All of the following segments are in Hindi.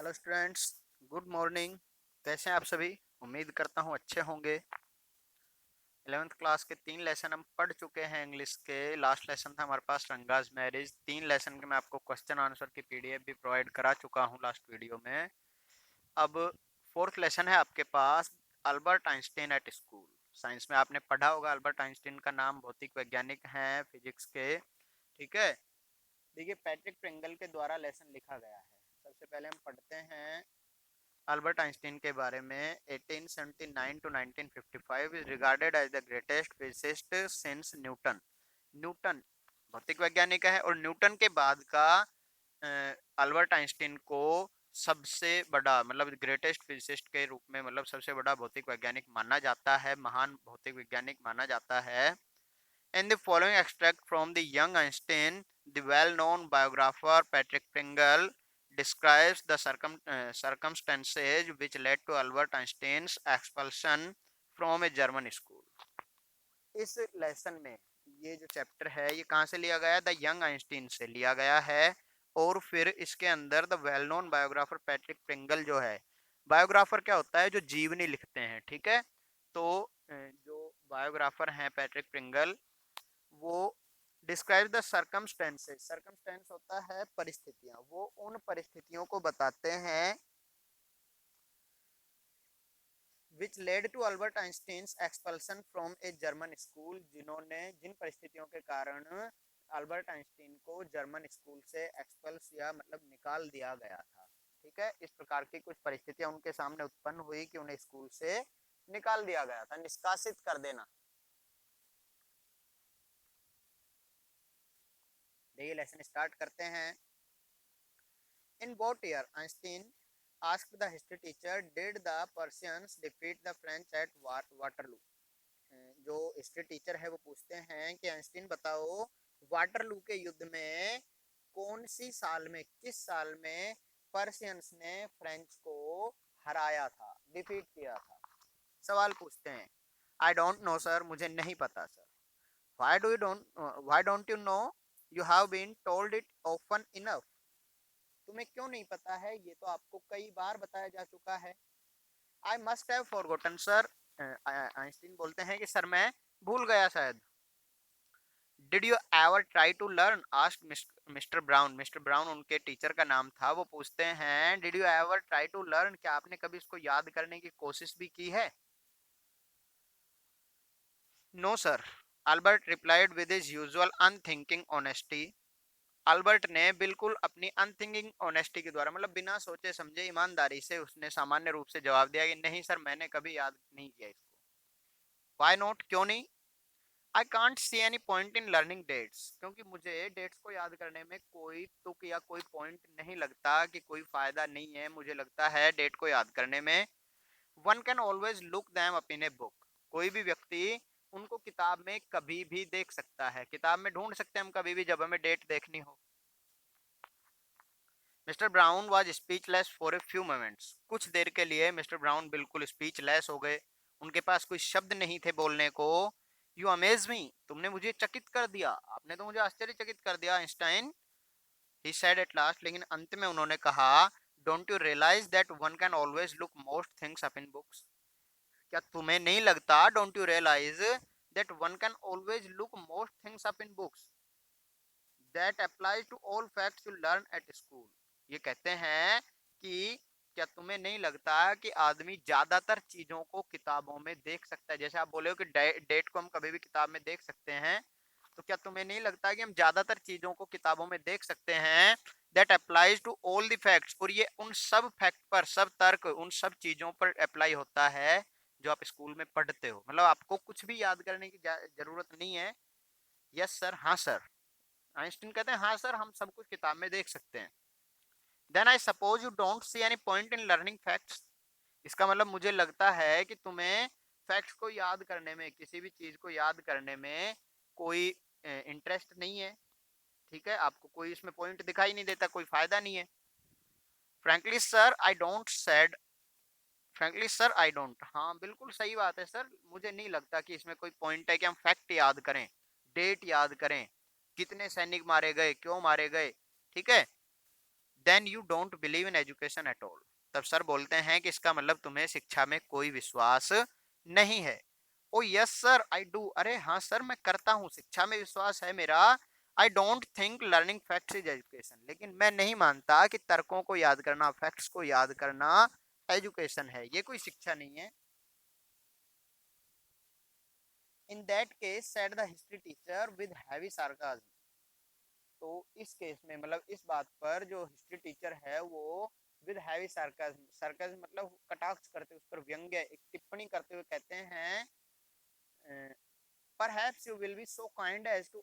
Hello students, good morning. कैसे हैं आप सभी? उम्मीद करता हूँ अच्छे होंगे। 11th क्लास के 3 लेसन हम पढ़ चुके हैं इंग्लिश के। लास्ट लेसन था हमारे पास रंगाज मैरिज। 3 लेसन के मैं आपको क्वेश्चन आंसर की पीडीएफ भी प्रोवाइड करा चुका हूँ लास्ट वीडियो में। अब 4th लेसन है आपके पास, Albert Einstein at school. Science में आपने पढ़ा होगा, अल्बर्ट आइंस्टीन का नाम भौतिक वैज्ञानिक हैं फिजिक्स के। ठीक है, देखिए पैट्रिक प्रिंगल के द्वारा लेसन लिखा गया है। सबसे पहले हम पढ़ते हैं अल्बर्ट आइंस्टीन के बारे में। 1879 to 1955 is regarded as the greatest physicist since Newton. Newton भौतिक वैज्ञानिक है और न्यूटन के बाद का अल्बर्ट आइंस्टीन को सबसे बड़ा मतलब ग्रेटेस्ट फिजिसिस्ट के रूप में मतलब सबसे बड़ा भौतिक वैज्ञानिक माना जाता है, महान भौतिक वैज्ञानिक माना जाता है। In the following extract from the young Einstein, the well-known biographer Patrick Pringle describes the circumstances which led to Albert Einstein's expulsion from a German school. इस लेसन में ये जो चैप्टर है ये कहाँ से लिया गया है? द यंग आइंस्टीन से लिया गया है। और फिर इसके अंदर the well known biographer Patrick Pringle जो है, बायोग्राफर क्या होता है? जो जीवनी लिखते हैं। ठीक है, तो जो बायोग्राफर हैं पैट्रिक प्रिंगल, वो डिस्क्राइब द सर्कमस्टेंसेस। सर्कमस्टेंस होता है परिस्थितियां, वो उन परिस्थितियों को बताते हैं which led to Albert Einstein's expulsion from a German school, जिन परिस्थितियों के कारण अल्बर्ट आइंस्टीन को जर्मन स्कूल से एक्सपल्स या मतलब निकाल दिया गया था। ठीक है, इस प्रकार की कुछ परिस्थितियां उनके सामने उत्पन्न हुई कि उन्हें स्कूल से निकाल दिया गया था, निष्कासित कर देना। देखिए लेसन स्टार्ट करते हैं। In what year, Einstein asked the history teacher, did the Persians defeat the French at Waterloo? जो हिस्ट्री टीचर है वो पूछते हैं कि आइंस्टीन बताओ, वाटरलू के युद्ध में कौन सी साल में, किस साल में पर्शियंस ने फ्रेंच को हराया था, डिफीट किया था? सवाल पूछते हैं। आई डोंट नो सर, मुझे नहीं पता sir. Why don't you know? You have been told it often enough. तुम्हें क्यों नहीं पता है? ये तो आपको कई बार बताया जा चुका है। I must have forgotten sir. Einstein बोलते हैं कि सर मैं भूल गया शायद। Did you ever try to learn? Asked Mister Brown. Mister Brown उनके टीचर का नाम था। वो पूछते हैं did you ever try to learn, क्या आपने कभी इसको याद करने की कोशिश भी की है? No sir, Albert replied with his usual unthinking honesty. Albert ने बिल्कुल अपनी अनथिंकिंग ऑनेस्टी के द्वारा मतलब बिना सोचे समझे ईमानदारी से उसने सामान्य रूप से जवाब दिया कि नहीं सर, मैंने कभी याद नहीं किया इसको। व्हाई नॉट, क्यों नहीं? I can't see any point in learning dates, क्योंकि मुझे डेट्स को याद करने में कोई तुक या कोई पॉइंट नहीं लगता, कि कोई फायदा नहीं है मुझे लगता है डेट को याद करने में। One can always look them up in a book. कोई भी व्यक्ति उनको किताब में कभी भी देख सकता है, किताब में ढूंढ सकते हैं हम कभी भी जब हमें डेट देखनी हो। Mister brown was speechless for a few moments. कुछ देर के लिए मिस्टर ब्राउन बिल्कुल स्पीचलेस हो गए, उनके पास कोई शब्द नहीं थे बोलने को। यू अमेज मी, तुमने मुझे चकित कर दिया, आपने तो मुझे आश्चर्यचकित कर दिया Einstein. He said at last, लेकिन अंत में उन्होंने कहा, don't you realise that one can always look most things up in books? क्या तुम्हें नहीं लगता, don't you realise that one can always look most things up in books, that applies to all facts you learn at school? ये कहते हैं कि क्या तुम्हें नहीं लगता कि आदमी ज्यादातर चीजों को किताबों में देख सकता है? जैसे आप बोले हो कि डेट को हम कभी भी किताब में देख सकते हैं, तो क्या तुम्हें नहीं लगता कि हम ज्यादातर चीजों को किताबों में देख सकते हैं? That applies to all the facts, और ये उन सब फैक्ट पर, सब तर्क उन सब चीजों पर अप्लाई होता है जो आप स्कूल में पढ़ते हो। मतलब आपको कुछ भी याद करने की जरूरत नहीं है। यस सर, हाँ सर। आइंस्टीन कहते हैं हाँ सर, हम सब कुछ किताब में देख सकते हैं। Then I suppose you don't see any point in learning facts. इसका मतलब मुझे लगता है कि तुम्हें फैक्ट्स को याद करने में, किसी भी चीज को याद करने में कोई इंटरेस्ट नहीं है। ठीक है, आपको कोई इसमें पॉइंट दिखाई नहीं देता, कोई फायदा नहीं है। Frankly sir I don't said, frankly sir I don't, हाँ बिल्कुल सही बात है सर, मुझे नहीं लगता कि इसमें कोई पॉइंट है कि हम फैक्ट याद करें, डेट याद करें, कितने सैनिक मारे गए, क्यों मारे गए। ठीक है, then you don't believe in education at all. तब सर बोलते हैं कि इसका मतलब तुम्हें शिक्षा में कोई विश्वास नहीं है। ओ यस सर आई डू, अरे हाँ सर मैं करता हूँ, शिक्षा में विश्वास है मेरा। I don't think learning facts is education, लेकिन मैं नहीं मानता कि तर्कों को याद करना, फैक्ट्स को याद करना एजुकेशन है, ये कोई शिक्षा नहीं है। In that case said the history teacher with heavy sarcasm. तो इस केस में मतलब इस बात पर जो हिस्ट्री टीचर है वो विद हैवी सार्काज्म, सार्काज्म मतलब कटाक्ष करते हुए, उस पर व्यंग्य एक टिप्पणी करते हुए कहते हैं, perhaps you will be so kind as to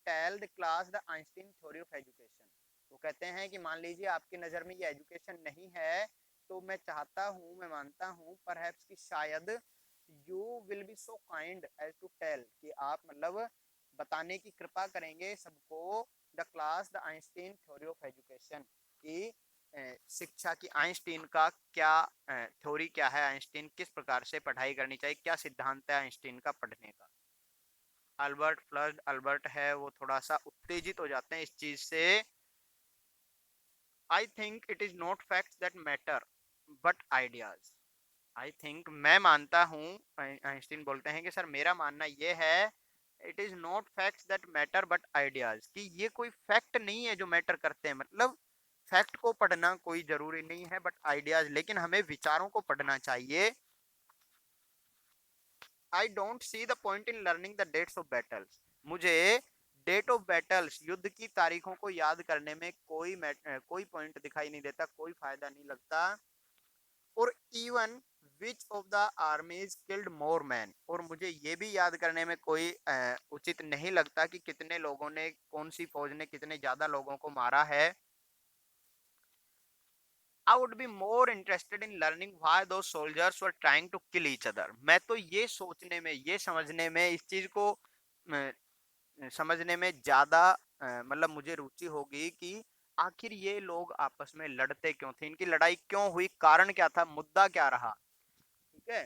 tell the class the Einstein theory of education। वो कहते हैं कि मान लीजिए आपकी नज़र में ये एजुकेशन नहीं है, तो मैं चाहता हूँ, मैं मानता हूँ परहैप्स कि शायद you will be so kind as to tell, कि आप मतलब बताने की कृपा करेंगे सबको, the class the Einstein theory of education, कि शिक्षा की आइंस्टीन का क्या थ्योरी क्या है, आइंस्टीन किस प्रकार से पढ़ाई करनी चाहिए, क्या सिद्धांत है आइंस्टीन का पढ़ने का। अल्बर्ट फ्लड अल्बर्ट है वो थोड़ा सा उत्तेजित हो जाते हैं इस चीज से। I think it is not facts that matter but ideas. I think मैं मानता हूँ, आइंस्टीन बोलते हैं कि सर मेरा मानना ये है, it is not facts that matter but ideas, कि ये कोई फैक्ट नहीं है जो मैटर करते हैं, मतलब फैक्ट को पढ़ना कोई जरूरी नहीं है बट आइडियाज, लेकिन हमें विचारों को पढ़ना चाहिए। I don't see the point in learning the dates of battles. मुझे डेट ऑफ बैटल्स, युद्ध की तारीखों को याद करने में कोई पॉइंट दिखाई नहीं देता, कोई फायदा नहीं लगता। और even which of the armies killed more man, और मुझे ये भी याद करने में कोई उचित नहीं लगता कि कितने लोगों ने, कौन सी फौज ने कितने ज्यादा लोगों को मारा है। I would be more interested in learning why two soldiers were trying to kill each other. मैं तो ये सोचने में, ये समझने में, इस चीज को समझने में ज्यादा मतलब मुझे रुचि होगी कि आखिर ये लोग आपस में लड़ते क्यों थे, इनकी लड़ाई क्यों हुई, कारण क्या था, मुद्दा क्या रहा। ठीक है,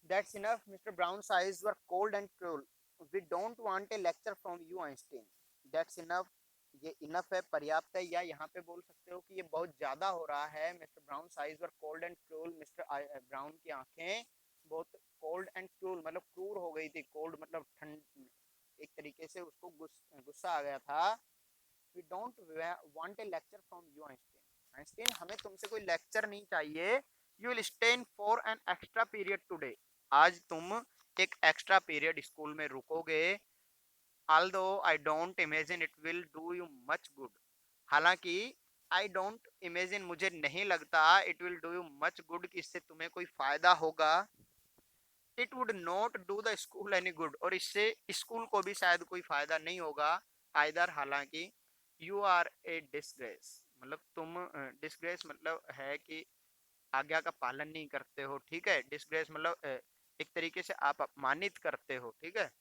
that's enough, Mister Brown's eyes were cold and cruel, we don't want a lecture from you Einstein. That's enough, ये इनफ है, पर्याप्त है, या यहाँ पे बोल सकते हो कि ये बहुत ज्यादा हो रहा है। Mister brown eyes were cold and cruel, mister brown की आंखें बहुत कोल्ड एंड क्रूल मतलब क्रूर हो गई थी, कोल्ड मतलब ठंड, एक तरीके से उसको गुस्सा आ गया था। We don't want a lecture from you Einstein, Einstein हमें तुमसे कोई लेक्चर नहीं चाहिए। You will stay in for an extra period today, आज तुम एक एक्स्ट्रा पीरियड स्कूल में रुकोगे। although I don't imagine it will do you much good, हालांकि आई डोंट इमेजिन मुझे नहीं लगता, it will do you much good, कि इससे तुम्हें कोई फायदा होगा। It would not do the school any good, और इससे स्कूल को भी शायद कोई फायदा नहीं होगा आइदर, हालांकि यू आर ए डिसग्रेस, मतलब तुम डिसग्रेस मतलब है कि आज्ञा का पालन नहीं करते हो, ठीक है, डिसग्रेस मतलब एक तरीके से आप अपमानित करते हो, ठीक है।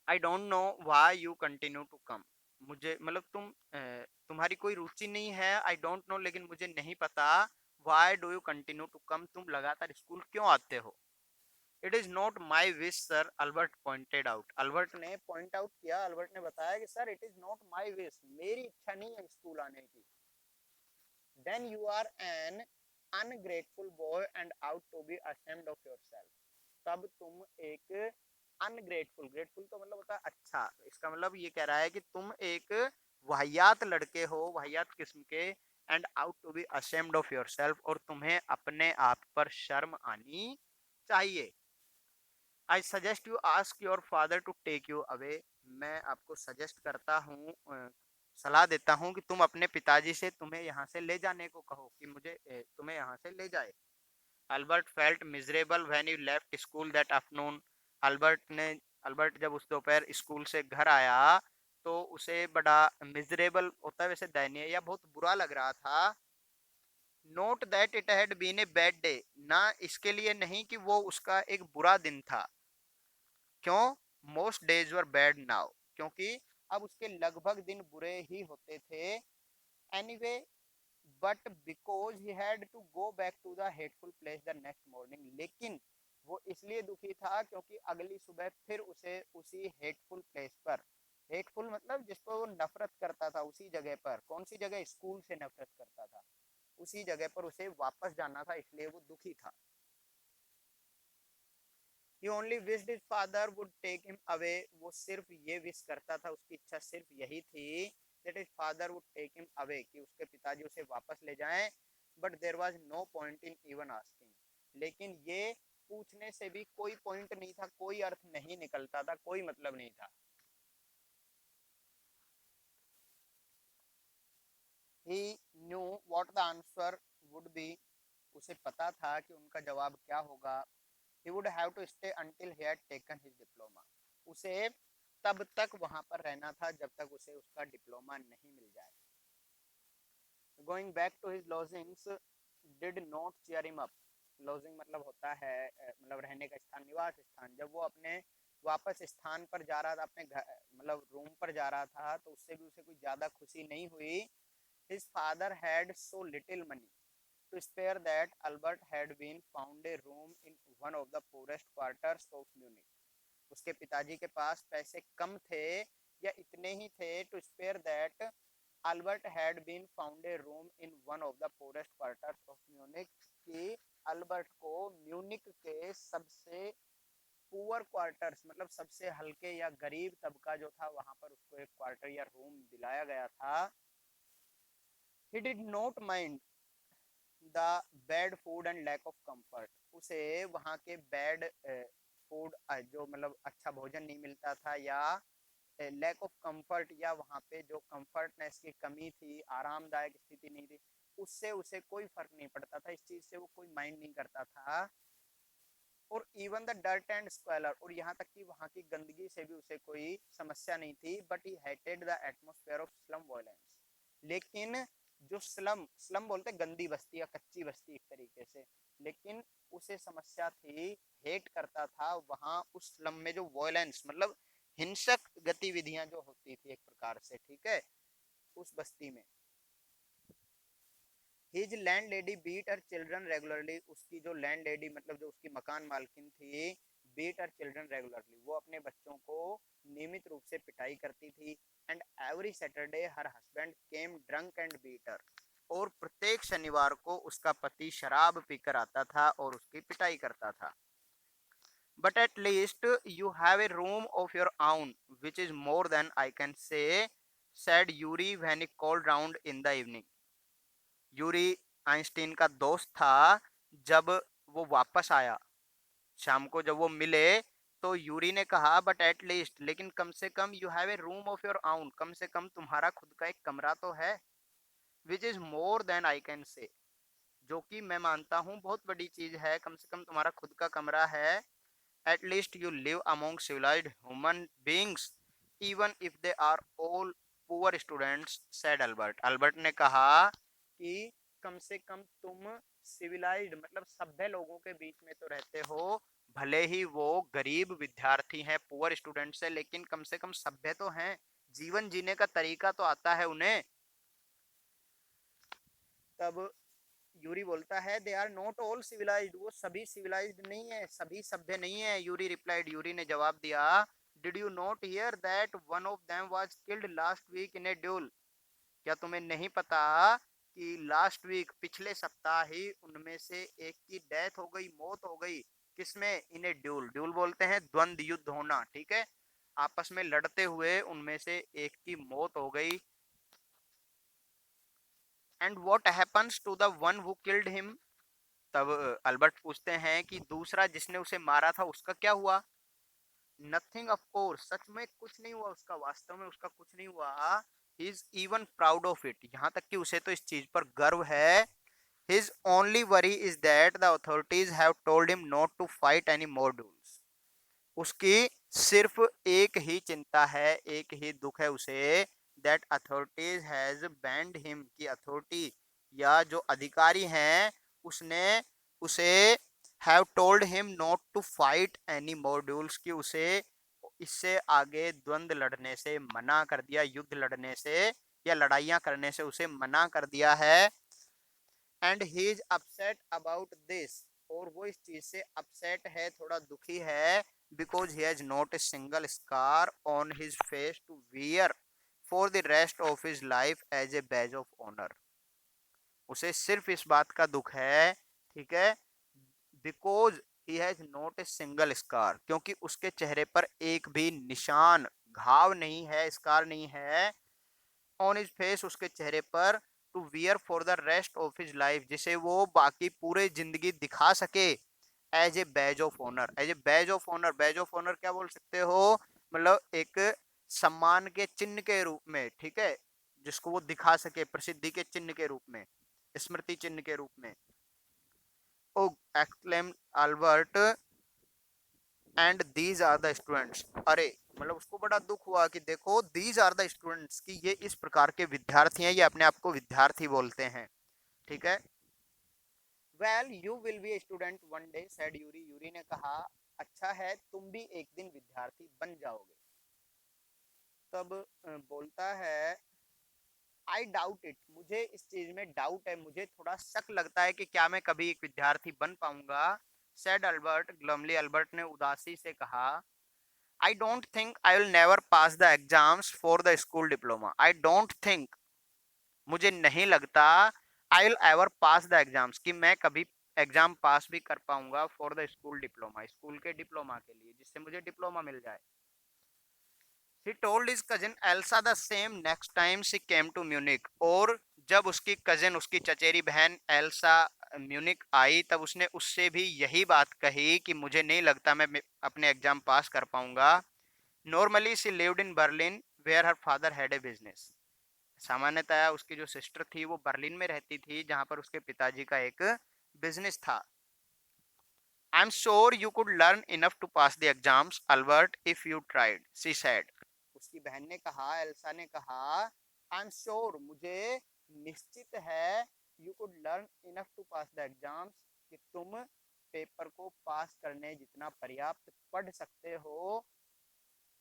I don't know why you continue to come, मुझे मतलब तुम्हारी कोई रुचि नहीं है, आई डोंट नो, लेकिन मुझे नहीं पता, why do you continue to come, तुम लगातार स्कूल क्यों आते हो। It is not my wish sir, Albert pointed out, Albert ने पॉइंट आउट किया, अल्बर्ट ने बताया कि sir it is not my wish, मेरी इच्छा नहीं है स्कूल आने की। Then you are an ungrateful boy and ought to be ashamed of yourself, तब तुम एक अनग्रेटफुल, ग्रेटफुल तो मतलब होता है अच्छा, इसका मतलब ये कह रहा है कि तुम एक वाहियात लड़के हो, वाहियात किस्म के, and ought to be ashamed of yourself, और तुम्हें अपने आप पर शर्म आनी चाहिए। I suggest you ask your father to take you away, मैं आपको सजेस्ट करता हूँ, सलाह देता हूँ कि तुम अपने पिताजी से तुम्हें यहाँ से ले जाने को कहो, कि मुझे तुम्हें यहाँ से ले जाए। Albert felt miserable when he left school that afternoon, Albert जब उस दोपहर स्कूल से घर आया तो उसे बड़ा मिजरेबल होता है वैसे, दयनीय या बहुत बुरा लग रहा था। Note that it had been a bad day, ना इसके लिए नहीं कि वो उसका एक बुरा दिन था, क्यों, most days were bad now, क्योंकि अब उसके लगभग दिन बुरे ही होते थे। Anyway but because he had to go back to the hateful place the next morning, लेकिन वो इसलिए दुखी था क्योंकि अगली सुबह फिर उसे उसी हेटफुल प्लेस पर, हेटफुल मतलब जिस पर वो नफरत करता था, उसी जगह पर, कौन सी जगह, स्कूल से नफरत करता था, उसी जगह पर उसे वापस जाना था, इसलिए वो दुखी था। He only wished his father would take him away. वो सिर्फ ये विश करता था, उसकी इच्छा सिर्फ यही थी that his father would take him away, कि उसके पिताजी उसे वापस ले जाएं. But there was no point in even asking. लेकिन ये पूछने से भी कोई पॉइंट नहीं था, कोई अर्थ नहीं निकलता था, कोई मतलब नहीं था. He knew what the answer would be. उसे पता था कि उनका जवाब क्या होगा. He would have to stay until he had taken his diploma. उसे तब तक वहां पर रहना था जब तक उसे उसका डिप्लोमा नहीं मिल जाए. Going back to his lodgings did not cheer him up. Lodging मतलब होता है मतलब रहने का स्थान, निवास स्थान. जब वो अपने वापस स्थान पर जा रहा था, अपने घर मतलब रूम पर जा रहा था, तो उससे भी उसे कुछ ज्यादा खुशी नहीं हुई. His father had so little money to spare that Albert had been found a room in one of the poorest quarters of Munich. उसके पिताजी के पास पैसे कम थे या इतने ही थे to spare that Albert had been found a room in one of the poorest quarters of Munich, कि अल्बर्ट को म्यूनिक के सबसे पुअर क्वार्टर्स मतलब सबसे हल्के या गरीब तबका जो था वहां पर उसको एक क्वार्टर या रूम दिलाया गया था. He did not mind the bad food and lack of comfort. उसे वहाँ के बैड फूड जो मतलब अच्छा भोजन नहीं मिलता था, या लैक ऑफ कंफर्ट, या वहाँ पे जो कंफर्टनेस की कमी थी, आरामदायक स्थिति नहीं थी, उससे उसे कोई फर्क नहीं पड़ता था. इस चीज से वो कोई माइंड नहीं करता था. और इवन द डर्ट एंड स्क्वेलर, और यहाँ तक कि वहाँ की गंदगी से भी उसे कोई समस्या नहीं थी. But he hated the atmosphere of slum violence. लेकिन जो स्लम स्लम बोलते गंदी बस्ती या कच्ची बस्ती एक तरीके से, लेकिन उसे समस्या थी, हेट करता था वहाँ उस स्लम में जो वायलेंस मतलब हिंसक गतिविधियां जो होती थी एक प्रकार से, ठीक है, उस बस्ती में. His landlady beat her children regularly. उसकी जो लैंड लेडी मतलब जो उसकी मकान मालकिन थी, बीट हर चिल्ड्रन रेगुलरली, वो अपने बच्चों को नियमित रूप से पिटाई करती थी. And every Saturday her husband came drunk and beat her. और प्रत्येक शनिवार को उसका पति शराब पीकर आता था और उसकी पिटाई करता था. But at least you have a room of your own, which is more than I can say, said Yuri when he called round in the evening. Yuri Einstein का दोस्त था. जब वो वापस आया शाम को, जब वो मिले, तो यूरी ने कहा बट एट लीस्ट, लेकिन कम से कम, you have a room of your own, कम से कम तुम्हारा खुद का एक कमरा तो है. Which is more than I can say, जो कि मैं मानता हूँ बहुत बड़ी चीज है, कम से कम तुम्हारा खुद का कमरा है. At least you live among civilized human beings, even if they are all poor students, said Albert. Albert ने कहा कि कम से कम तुम सिविलाइज्ड मतलब सभ्य लोगों के बीच में तो रहते हो, भले ही वो गरीब विद्यार्थी हैं, पुअर स्टूडेंट्स है, लेकिन कम से कम सभ्य तो हैं, जीवन जीने का तरीका तो आता है उन्हें. तब यूरी बोलता है they are not all civilised, वो सभी सिविलाइज्ड नहीं है, सभी सभ्य नहीं है. यूरी रिप्लाइड, यूरी ने जवाब दिया, did you not hear that one of them was killed last week in a duel. क्या तुम्हें नहीं पता कि लास्ट वीक पिछले सप्ताह ही उनमें से एक की डेथ हो गई, मौत हो गई. किसमें? इन ए ड्यूल. ड्यूल बोलते हैं द्वंद्व युद्ध होना, ठीक है, आपस में लड़ते हुए उनमें से एक की मौत हो गई. And what happens to the one who killed him. तब अल्बर्ट पूछते हैं कि दूसरा जिसने उसे मारा था उसका क्या हुआ. नथिंग ऑफ कोर्स, सच में कुछ नहीं हुआ उसका, वास्तव में उसका कुछ नहीं हुआ. He is even proud of it, यहाँ तक कि उसे तो इस चीज पर गर्व है. His only worry is that the authorities have told him not to fight any more duels. उसकी सिर्फ एक ही चिंता है, एक ही दुख है उसे, that authorities has banned him, की अथॉरिटी या जो अधिकारी हैं उसने उसे have told him not to fight any more duels, की उसे इससे आगे द्वंद्व लड़ने से मना कर दिया, युद्ध लड़ने से या लड़ाइयाँ करने से उसे मना कर दिया है. And he is upset about this, और वो इस चीज से अपसेट है, थोड़ा दुखी है. because he has not a single scar on his face to wear for the rest of his life as a badge of honor. उसे सिर्फ इस बात का दुख है, ठीक है, because he has not a single scar, क्योंकि उसके चेहरे पर एक भी निशान, घाव नहीं है, स्कार नहीं है ऑन हिज फेस, उसके चेहरे पर, to wear for the rest of his life, जिसे वो बाकी पूरे जिंदगी दिखा सके as a badge of honour. As a badge of honour, badge of honour क्या बोल सकते हो, मतलब एक सम्मान के चिन्ह के रूप में, ठीक है, जिसको वो दिखा सके प्रसिद्धि के चिन्ह के रूप में, स्मृति चिन्ह के रूप में। Oh exclaim Albert, and these are the students, अरे मतलब उसको बड़ा दुख हुआ कि देखो दीज आर द स्टूडेंट्स, कि ये इस प्रकार के विद्यार्थी हैं, ये अपने आप को विद्यार्थी बोलते हैं, ठीक है। Well you will B a student one day said Yuri, Yuri ने कहा अच्छा है तुम भी एक दिन विद्यार्थी बन जाओगे। तब बोलता है आई डाउट इट, मुझे इस चीज में डाउट है, मुझे थोड़ा शक लगता है कि क्या मैं कभी एक विद्यार्थी बन पाऊंगा। सेड अल्बर्ट ग्लमली, अल्बर्ट ने उदासी से कहा I don't think I will never pass the exams for the school diploma. I don't think, मुझे नहीं लगता, I will ever pass the exams, कि मैं कभी एग्जाम पास भी कर पाऊंगा for the school diploma, school के डिप्लोमा के लिए, जिससे मुझे डिप्लोमा मिल जाए। He told his cousin Elsa the same next time she came to Munich, और जब उसकी कजिन, उसकी चचेरी बहन एल्सा म्यूनिक आई, तब उसने उससे भी यही बात कही कि मुझे नहीं लगता मैं अपने एग्जाम पास कर पाऊंगा। Normally she lived in Berlin where her father had a business, सामान्यतया उसकी जो सिस्टर थी वो बर्लिन में रहती थी जहां पर उसके पिताजी का एक बिजनेस था। I am sure you could learn enough to pass the exams Albert if you tried, she said. उसकी बहन ने कहा, एल्सा ने कहा, आई एम श्योर, मुझे निश्चित है, you could learn enough to pass the exams, कि तुम पेपर को पास करने जितना पर्याप्त पढ़ सकते हो।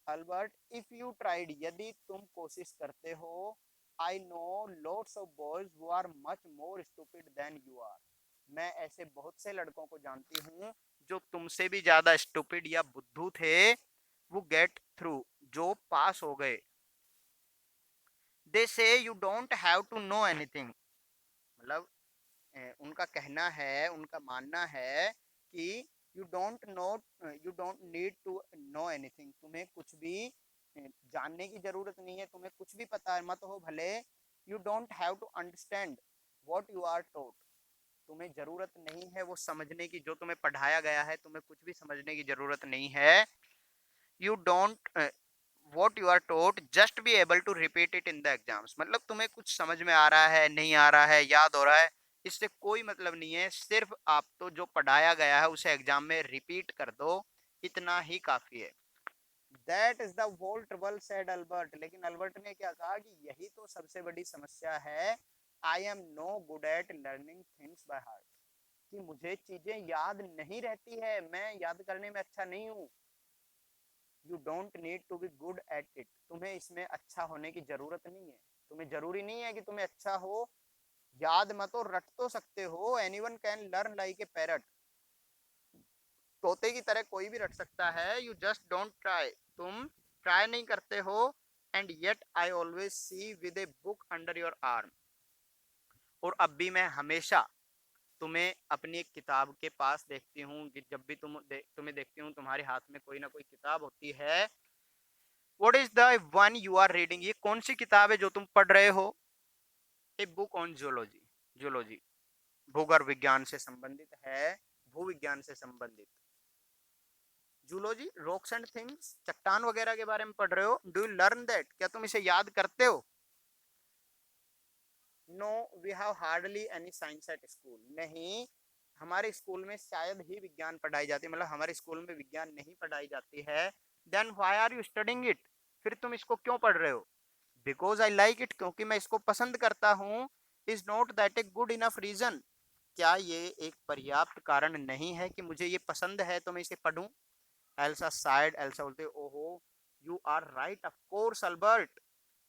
अल्बर्ट इफ यू ट्राइड, यदि तुम कोशिश करते हो। I know lots of boys who are much more stupid than you are, मैं ऐसे बहुत से लड़कों को जानती हूँ जो तुमसे भी ज्यादा स्टूपिड या बुद्धू थे, वो गेट थ्रू, जो पास हो गए। They say you don't have to know anything, मतलब उनका कहना है, उनका मानना है कि you don't know, you don't need to know anything, तुम्हें कुछ भी जानने की जरूरत नहीं है, तुम्हें कुछ भी पता मत हो भले। You don't have to understand what you are taught, तुम्हें जरूरत नहीं है वो समझने की जो तुम्हें पढ़ाया गया है, तुम्हें कुछ भी समझने की जरूरत नहीं है। You don't what you are taught just be able to repeat it in the exams, मतलब तुम्हें कुछ समझ में आ रहा है, नहीं आ रहा है, याद हो रहा है, इससे कोई मतलब नहीं है, सिर्फ आप तो जो पढ़ाया गया है उसे एग्जाम में रिपीट कर दो, इतना ही काफी है। That is the whole trouble said Albert, लेकिन अल्बर्ट ने क्या कहा कि यही तो सबसे बड़ी समस्या है। I am no good at learning things by heart, कि मुझे चीजें याद नहीं रहती है, मैं याद करने में अच्छा नहीं हूँ। You don't need to be good at it, तुम्हें इसमें अच्छा होने की जरूरत नहीं है, तुम्हें जरूरी नहीं है कि तुम्हें अच्छा हो, याद मत हो, रट तो सकते हो, anyone can learn like a parrot, तोते की तरह कोई भी रट सकता है। यू जस्ट डोंट ट्राई, तुम ट्राई नहीं करते हो। And yet I always see with a book under your arm, और अब भी मैं हमेशा तुम्हें अपनी एक किताब के पास देखती हूँ, कि जब भी तुम्हें देखती हूँ तुम्हारे हाथ में कोई ना कोई किताब होती है। What is the one you are reading, ये कौन सी किताब है जो तुम पढ़ रहे हो। A book on geology, geology भूगर्भ विज्ञान से संबंधित है, भूविज्ञान से संबंधित। जूलॉजी रॉक्स एंड थिंग्स, चट्टान वगैरह के बारे में पढ़ रहे हो। डू यू लर्न दैट, क्या तुम इसे याद करते हो। No we have hardly any science at school, नहीं हमारे स्कूल में शायद ही विज्ञान पढ़ाई जाती है, मतलब हमारे स्कूल में विज्ञान नहीं पढ़ाई जाती है। Then why are you studying it, फिर तुम इसको क्यों पढ़ रहे हो। बिकॉज आई लाइक इट, क्योंकि मैं इसको पसंद करता हूँ। Is not that a good enough reason, क्या ये एक पर्याप्त कारण नहीं है कि मुझे ये पसंद है तो मैं इसे पढ़ूं। एल्सा साइड, एल्सा बोलते ओहो, you are right of course Albert,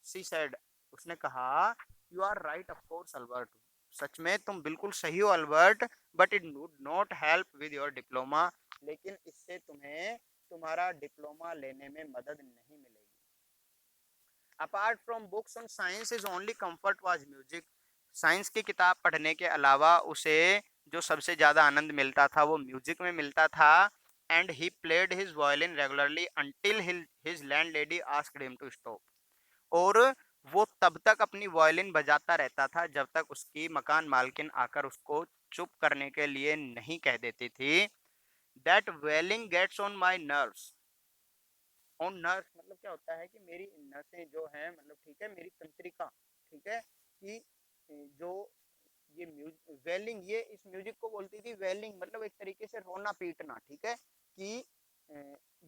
she said, उसने कहा you are right of course Albert, सच में तुम बिल्कुल सही हो अल्बर्ट, but it would not help with your diploma, लेकिन इससे तुम्हें तुम्हारा डिप्लोमा लेने में मदद नहीं मिलेगी। Apart from books on science is only comfort was music. Science की किताब पढ़ने के अलावा उसे जो सबसे ज्यादा आनंद मिलता था वो म्यूजिक में मिलता था। And he played his violin regularly until his landlady asked him to stop. और वो तब तक अपनी वायलिन बजाता रहता था जब तक उसकी मकान मालकिन आकर उसको चुप करने के लिए नहीं कह देती थी। That wailing gets on my nerves. On nerve मतलब क्या होता है कि मेरी नसें जो है मतलब ठीक है मेरी तंत्रिका, ठीक है कि जो ये म्यूजिक वेलिंग ये इस म्यूजिक को बोलती थी वेलिंग मतलब एक तरीके से रोना पीटना, ठीक है कि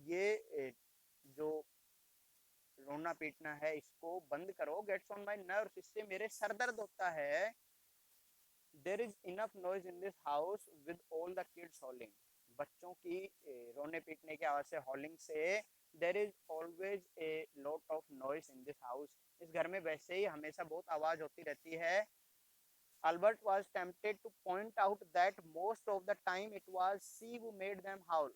ये जो रोना पीटना है इसको बंद करो, गेट्स ऑन माई नर्व्स, इससे मेरे सर दर्द होता है। There is enough noise in this house with all the kids howling. बच्चों की रोने पीटने की आवाज से, हॉलिंग से, there is always a lot of noise in this house. इस घर में वैसे ही हमेशा बहुत आवाज होती रहती है। Albert was tempted to point out that most of the time it was she who made them howl।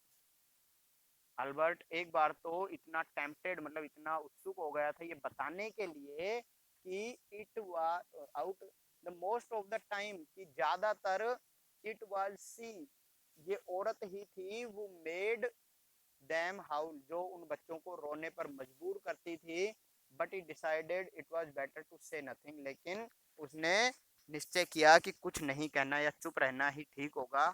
Albert एक बार तो इतना टेम्पटेड मतलब इतना उत्सुक हो गया था ये बताने के लिए कि it was out the most of the time, कि ज्यादातर इट वाज सी, ये औरत ही थी, वो मेड दैम हाउल, जो उन बच्चों को रोने पर मजबूर करती थी। But he decided it was better to say nothing, लेकिन उसने निश्चय किया कि कुछ नहीं कहना या चुप रहना ही ठीक होगा।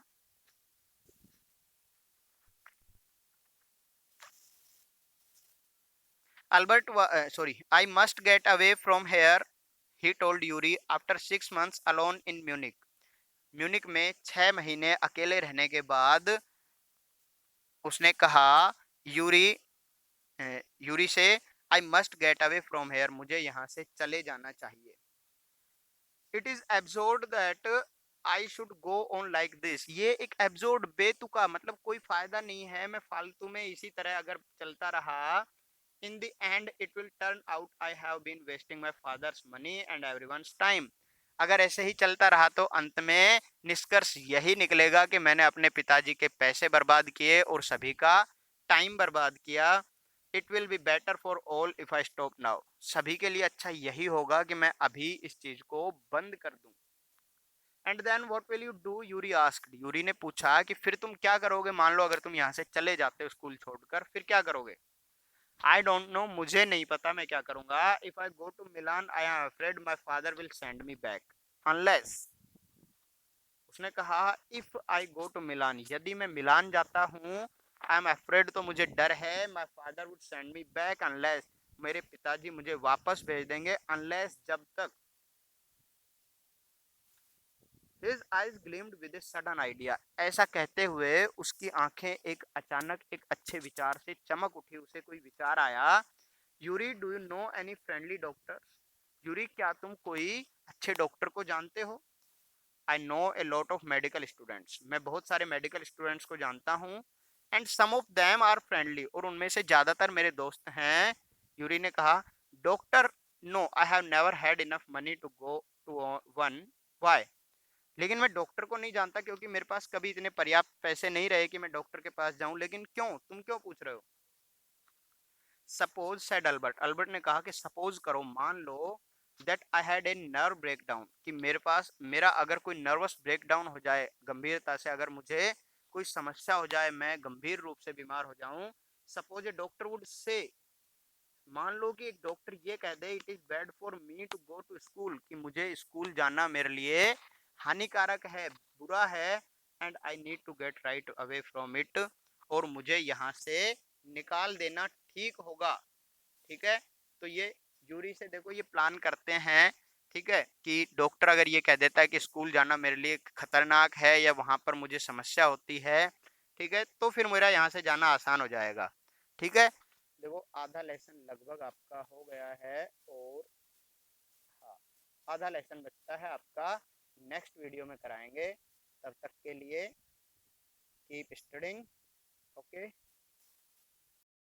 Albert, sorry, I must get away from here, he told Yuri after 6 months alone in Munich. Munich में 6 महीने अकेले रहने के बाद उसने कहा यूरी यूरी से, I must get away from here, मुझे यहाँ से चले जाना चाहिए। It is absurd that I should go on like this, ये एक एब्सोर्ड बेतुका मतलब कोई फायदा नहीं है मैं फालतू में इसी तरह अगर चलता रहा। In the end, it will turn out I have been wasting my father's money and everyone's time। अगर ऐसे ही चलता रहा तो अंत में निष्कर्ष यही निकलेगा कि मैंने अपने पिताजी के पैसे बर्बाद किए और सभी का टाइम बर्बाद किया। It will be better for all if I stop now, सभी के लिए अच्छा यही होगा कि मैं अभी इस चीज को बंद कर दूं। And then what will you do, Yuri asked, Yuri ने पूछा कि फिर तुम क्या करोगे, मान लो अगर तुम यहाँ से चले जाते हो स्कूल छोड़कर, फिर क्या करोगे। आई डोंट नो, मुझे नहीं पता मैं क्या करूंगा। If I go to Milan I am afraid my father will send me back unless, उसने कहा इफ आई गो टू मिलान, यदि मैं मिलान जाता हूँ, आई एम अफ्रेड तो मुझे डर है, my father would send me back unless, मेरे पिताजी मुझे वापस भेज देंगे, अनलेस जब तक। His eyes gleamed with a sudden idea। ऐसा कहते हुए उसकी आंखें एक अचानक एक अच्छे विचार से चमक उठी, उसे कोई विचार आया। Yuri do you know any friendly doctor, Yuri क्या तुम कोई अच्छे डॉक्टर को जानते हो। I know a lot of medical students, मैं बहुत सारे मेडिकल स्टूडेंट्स को जानता हूँ। And some of them are friendly, और उनमें से ज्यादातर मेरे दोस्त हैं। यूरी ने कहा doctor, no I have never had enough money to go to one. Why, लेकिन मैं डॉक्टर को नहीं जानता क्योंकि मेरे पास कभी इतने पर्याप्त पैसे नहीं रहे कि मैं डॉक्टर के पास जाऊं। लेकिन क्यों, तुम क्यों पूछ रहे हो। सपोज सेड अल्बर्ट, अल्बर्ट ने कहा कि सपोज करो, मान लो, that I had a nerve breakdown, कि मेरे पास मेरा अगर कोई नर्वस ब्रेकडाउन हो जाए गंभीरता से, अगर मुझे कोई समस्या हो जाए, मैं गंभीर रूप से बीमार हो जाऊं। Suppose A doctor would say, मान लो कि एक डॉक्टर ये कह दे it is bad for me to go to school, कि मुझे स्कूल जाना मेरे लिए हानिकारक है, बुरा है। And I need to get right away from it, और मुझे यहाँ से निकाल देना ठीक होगा। ठीक है, तो ये यूरी से देखो ये प्लान करते हैं, ठीक है, कि डॉक्टर अगर ये कह देता है कि स्कूल जाना मेरे लिए खतरनाक है या वहां पर मुझे समस्या होती है, ठीक है, तो फिर मेरा यहाँ से जाना आसान हो जाएगा। ठीक है, देखो आधा लेसन लगभग आपका हो गया है, और हाँ आधा लेसन बचता है आपका, नेक्स्ट वीडियो में कराएंगे। तब तक के लिए कीप स्टडिंग, ओके।